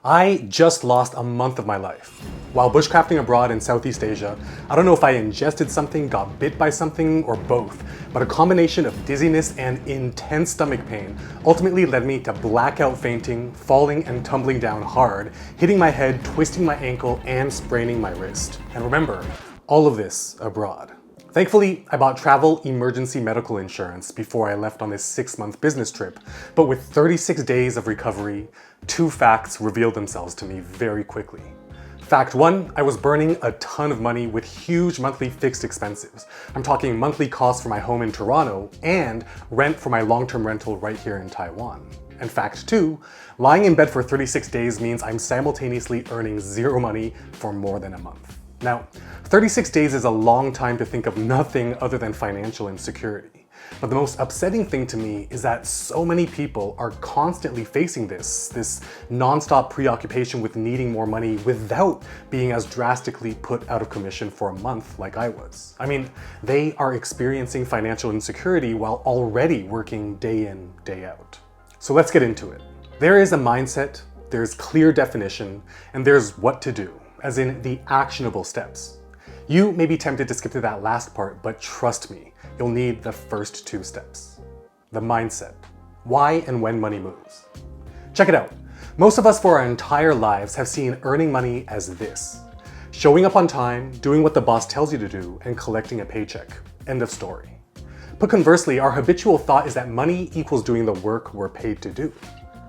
I just lost a month of my life. While bushcrafting abroad in Southeast Asia, I don't know if I ingested something, got bit by something, or both, but a combination of dizziness and intense stomach pain ultimately led me to blackout fainting, falling and tumbling down hard, hitting my head, twisting my ankle, and spraining my wrist. And remember, all of this abroad. Thankfully, I bought travel emergency medical insurance before I left on this 6-month business trip, but with 36 days of recovery, 2 facts revealed themselves to me very quickly. Fact 1, I was burning a ton of money with huge monthly fixed expenses. I'm talking monthly costs for my home in Toronto and rent for my long-term rental right here in Taiwan. And fact 2, lying in bed for 36 days means I'm simultaneously earning 0 money for more than a month. Now, 36 days is a long time to think of nothing other than financial insecurity. But the most upsetting thing to me is that so many people are constantly facing this non-stop preoccupation with needing more money without being as drastically put out of commission for a month like I was. I mean, they are experiencing financial insecurity while already working day in, day out. So let's get into it. There is a mindset, there's clear definition, and there's what to do, as in the actionable steps. You may be tempted to skip to that last part, but trust me, you'll need the first 2 steps. The mindset. Why and when money moves. Check it out. Most of us for our entire lives have seen earning money as this. Showing up on time, doing what the boss tells you to do, and collecting a paycheck. End of story. Put conversely, our habitual thought is that money equals doing the work we're paid to do.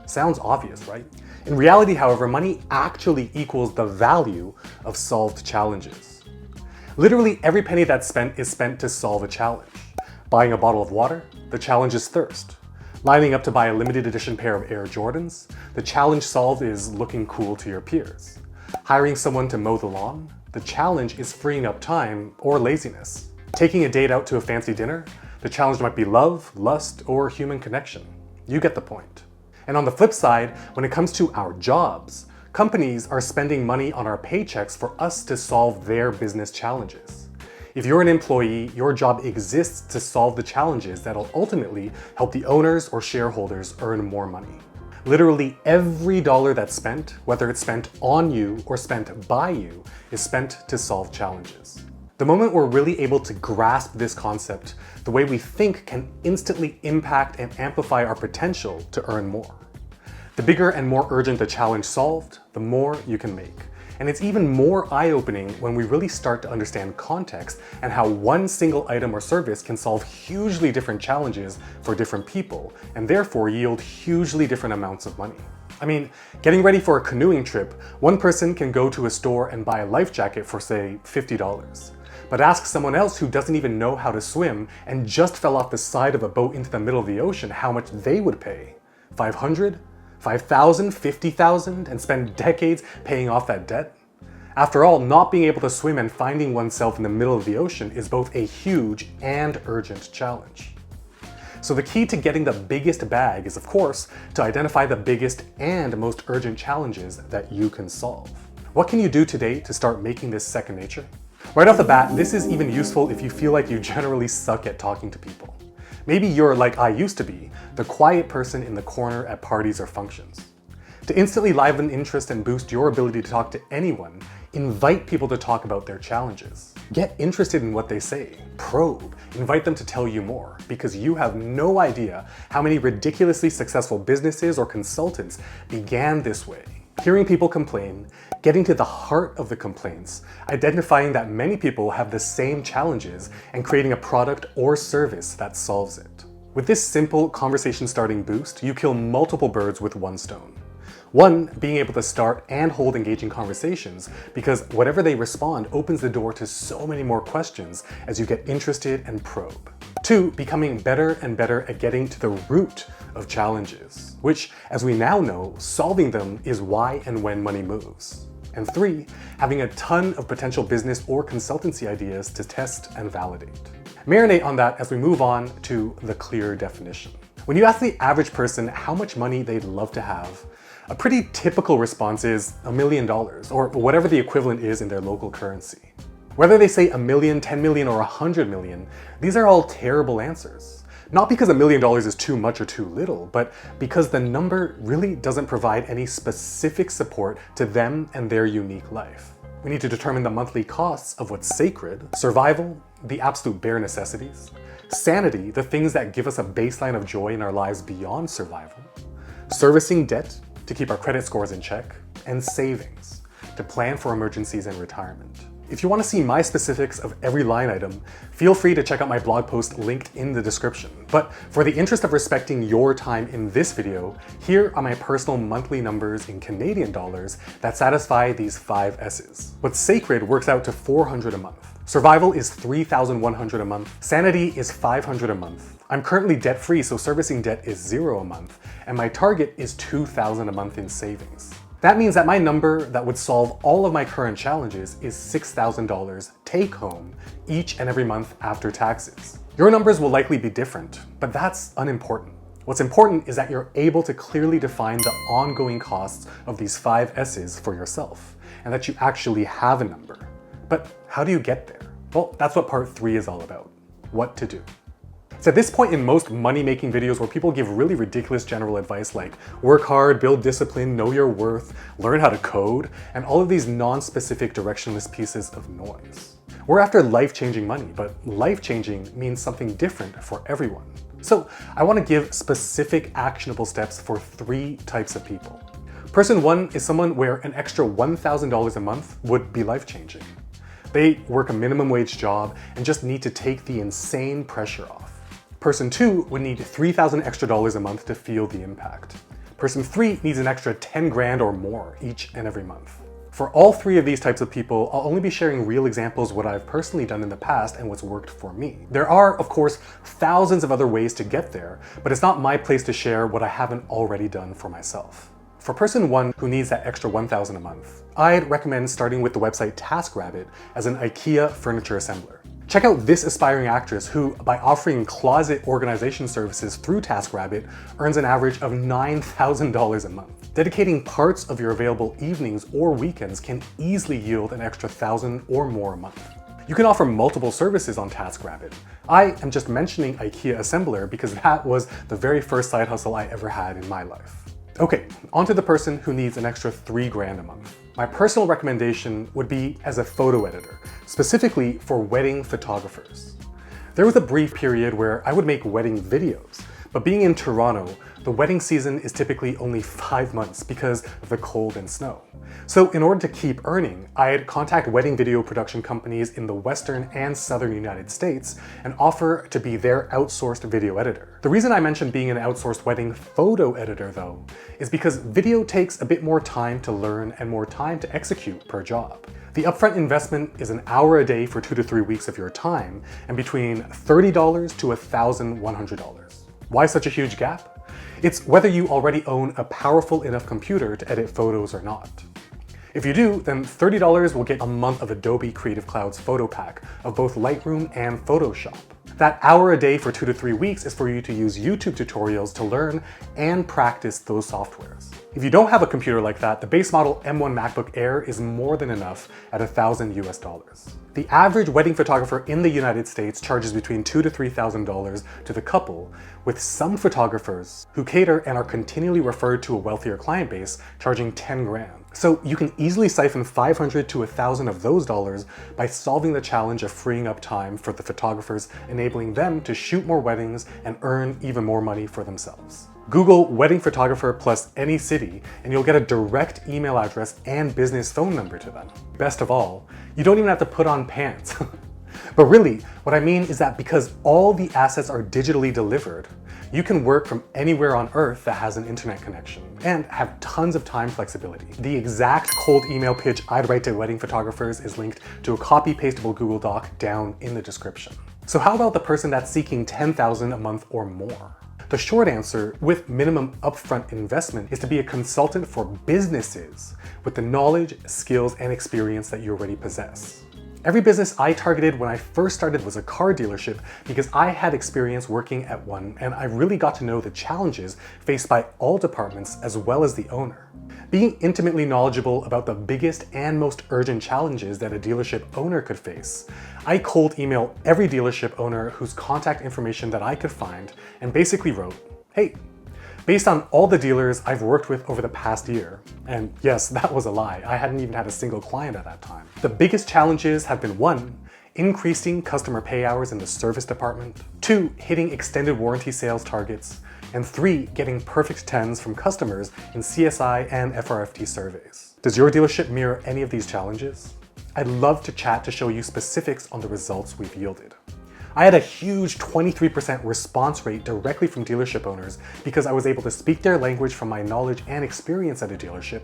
Sounds obvious, right? In reality, however, money actually equals the value of solved challenges. Literally every penny that's spent is spent to solve a challenge. Buying a bottle of water, the challenge is thirst. Lining up to buy a limited edition pair of Air Jordans, the challenge solved is looking cool to your peers. Hiring someone to mow the lawn, the challenge is freeing up time or laziness. Taking a date out to a fancy dinner, the challenge might be love, lust, or human connection. You get the point. And on the flip side, when it comes to our jobs, companies are spending money on our paychecks for us to solve their business challenges. If you're an employee, your job exists to solve the challenges that'll ultimately help the owners or shareholders earn more money. Literally every dollar that's spent, whether it's spent on you or spent by you, is spent to solve challenges. The moment we're really able to grasp this concept, the way we think can instantly impact and amplify our potential to earn more. The bigger and more urgent the challenge solved, the more you can make. And it's even more eye-opening when we really start to understand context and how one single item or service can solve hugely different challenges for different people, and therefore yield hugely different amounts of money. I mean, getting ready for a canoeing trip, one person can go to a store and buy a life jacket for, say, $50. But ask someone else who doesn't even know how to swim and just fell off the side of a boat into the middle of the ocean how much they would pay. $500? $5,000, $50,000, and spend decades paying off that debt? After all, not being able to swim and finding oneself in the middle of the ocean is both a huge and urgent challenge. So the key to getting the biggest bag is, of course, to identify the biggest and most urgent challenges that you can solve. What can you do today to start making this second nature? Right off the bat, this is even useful if you feel like you generally suck at talking to people. Maybe you're like I used to be, the quiet person in the corner at parties or functions. To instantly liven interest and boost your ability to talk to anyone, invite people to talk about their challenges. Get interested in what they say, probe, invite them to tell you more, because you have no idea how many ridiculously successful businesses or consultants began this way. Hearing people complain, getting to the heart of the complaints, identifying that many people have the same challenges, and creating a product or service that solves it. With this simple conversation starting boost, you kill multiple birds with one stone. 1, being able to start and hold engaging conversations, because whatever they respond opens the door to so many more questions as you get interested and probe. 2, becoming better and better at getting to the root of challenges, which, as we now know, solving them is why and when money moves. And 3, having a ton of potential business or consultancy ideas to test and validate. Marinate on that as we move on to the clear definition. When you ask the average person how much money they'd love to have, a pretty typical response is $1 million, or whatever the equivalent is in their local currency. Whether they say $1 million, $10 million, or $100 million, these are all terrible answers. Not because $1 million is too much or too little, but because the number really doesn't provide any specific support to them and their unique life. We need to determine the monthly costs of what's sacred, survival, the absolute bare necessities, sanity, the things that give us a baseline of joy in our lives beyond survival, servicing debt to keep our credit scores in check, and savings to plan for emergencies and retirement. If you want to see my specifics of every line item, feel free to check out my blog post linked in the description. But for the interest of respecting your time in this video, here are my personal monthly numbers in Canadian dollars that satisfy these 5 S's. What's sacred works out to $400 a month. Survival is $3,100 a month. Sanity is $500 a month. I'm currently debt-free, so servicing debt is $0 a month. And my target is $2,000 a month in savings. That means that my number that would solve all of my current challenges is $6,000 take home each and every month after taxes. Your numbers will likely be different, but that's unimportant. What's important is that you're able to clearly define the ongoing costs of these 5 S's for yourself, and that you actually have a number. But how do you get there? Well, that's what part 3 is all about. What to do. It's at this point in most money-making videos where people give really ridiculous general advice like work hard, build discipline, know your worth, learn how to code, and all of these non-specific directionless pieces of noise. We're after life-changing money, but life-changing means something different for everyone. So I want to give specific actionable steps for 3 types of people. Person 1 is someone where an extra $1,000 a month would be life-changing. They work a minimum wage job and just need to take the insane pressure off. Person 2 would need $3,000 extra a month to feel the impact. Person 3 needs an extra 10 grand or more each and every month. For all 3 of these types of people, I'll only be sharing real examples of what I've personally done in the past and what's worked for me. There are, of course, thousands of other ways to get there, but it's not my place to share what I haven't already done for myself. For person 1 who needs that extra $1,000 a month, I'd recommend starting with the website TaskRabbit as an IKEA furniture assembler. Check out this aspiring actress who, by offering closet organization services through TaskRabbit, earns an average of $9,000 a month. Dedicating parts of your available evenings or weekends can easily yield an extra $1,000 or more a month. You can offer multiple services on TaskRabbit. I am just mentioning IKEA assembler because that was the very first side hustle I ever had in my life. Okay, on to the person who needs an extra 3 grand a month. My personal recommendation would be as a photo editor, specifically for wedding photographers. There was a brief period where I would make wedding videos, but being in Toronto, the wedding season is typically only 5 months because of the cold and snow. So in order to keep earning, I'd contact wedding video production companies in the Western and Southern United States and offer to be their outsourced video editor. The reason I mentioned being an outsourced wedding photo editor though, is because video takes a bit more time to learn and more time to execute per job. The upfront investment is an hour a day for 2 to 3 weeks of your time and between $30 to $1,100. Why such a huge gap? It's whether you already own a powerful enough computer to edit photos or not. If you do, then $30 will get a month of Adobe Creative Cloud's photo pack of both Lightroom and Photoshop. That hour a day for 2 to 3 weeks is for you to use YouTube tutorials to learn and practice those softwares. If you don't have a computer like that, the base model M1 MacBook Air is more than enough at $1,000 US. The average wedding photographer in the United States charges between $2,000 to $3,000 to the couple, with some photographers who cater and are continually referred to a wealthier client base charging 10 grand. So you can easily siphon $500 to $1,000 of those dollars by solving the challenge of freeing up time for the photographers, enabling them to shoot more weddings and earn even more money for themselves. Google wedding photographer plus any city and you'll get a direct email address and business phone number to them. Best of all, you don't even have to put on pants. But really, what I mean is that because all the assets are digitally delivered, you can work from anywhere on Earth that has an internet connection and have tons of time flexibility. The exact cold email pitch I'd write to wedding photographers is linked to a copy-pastable Google Doc down in the description. So how about the person that's seeking $10,000 a month or more? The short answer, with minimum upfront investment, is to be a consultant for businesses with the knowledge, skills, and experience that you already possess. Every business I targeted when I first started was a car dealership because I had experience working at one and I really got to know the challenges faced by all departments as well as the owner. Being intimately knowledgeable about the biggest and most urgent challenges that a dealership owner could face, I cold emailed every dealership owner whose contact information that I could find and basically wrote, "Hey, based on all the dealers I've worked with over the past year," and yes, that was a lie, I hadn't even had a single client at that time, "the biggest challenges have been 1, increasing customer pay hours in the service department, 2, hitting extended warranty sales targets, and 3, getting perfect 10s from customers in CSI and FRFT surveys." Does your dealership mirror any of these challenges? I'd love to chat to show you specifics on the results we've yielded. I had a huge 23% response rate directly from dealership owners because I was able to speak their language from my knowledge and experience at a dealership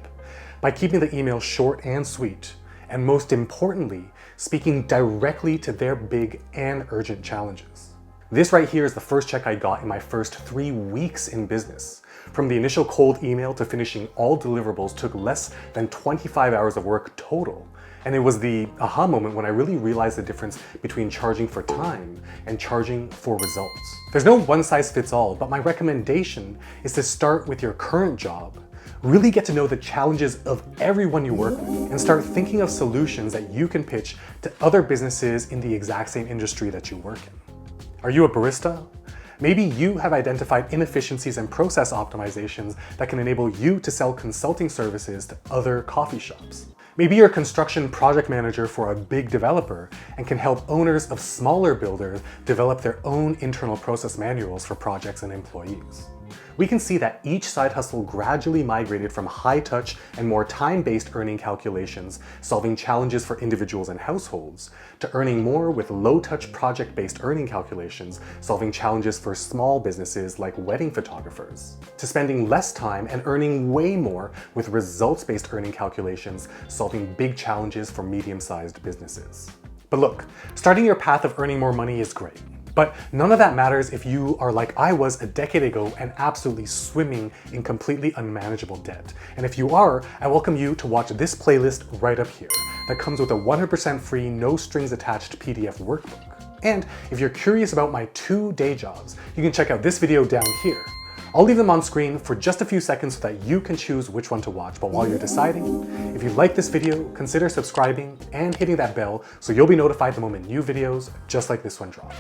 by keeping the email short and sweet, and most importantly, speaking directly to their big and urgent challenges. This right here is the first check I got in my first 3 weeks in business. From the initial cold email to finishing all deliverables took less than 25 hours of work total. And it was the aha moment when I really realized the difference between charging for time and charging for results. There's no one size fits all, but my recommendation is to start with your current job. Really get to know the challenges of everyone you work with and start thinking of solutions that you can pitch to other businesses in the exact same industry that you work in. Are you a barista? Maybe you have identified inefficiencies and process optimizations that can enable you to sell consulting services to other coffee shops. Maybe you're a construction project manager for a big developer and can help owners of smaller builders develop their own internal process manuals for projects and employees. We can see that each side hustle gradually migrated from high-touch and more time-based earning calculations, solving challenges for individuals and households, to earning more with low-touch project-based earning calculations, solving challenges for small businesses like wedding photographers, to spending less time and earning way more with results-based earning calculations, solving big challenges for medium-sized businesses. But look, starting your path of earning more money is great. But none of that matters if you are like I was a decade ago and absolutely swimming in completely unmanageable debt. And if you are, I welcome you to watch this playlist right up here that comes with a 100% free, no strings attached PDF workbook. And if you're curious about my 2 day jobs, you can check out this video down here. I'll leave them on screen for just a few seconds so that you can choose which one to watch. But while you're deciding, if you like this video, consider subscribing and hitting that bell so you'll be notified the moment new videos just like this one drop.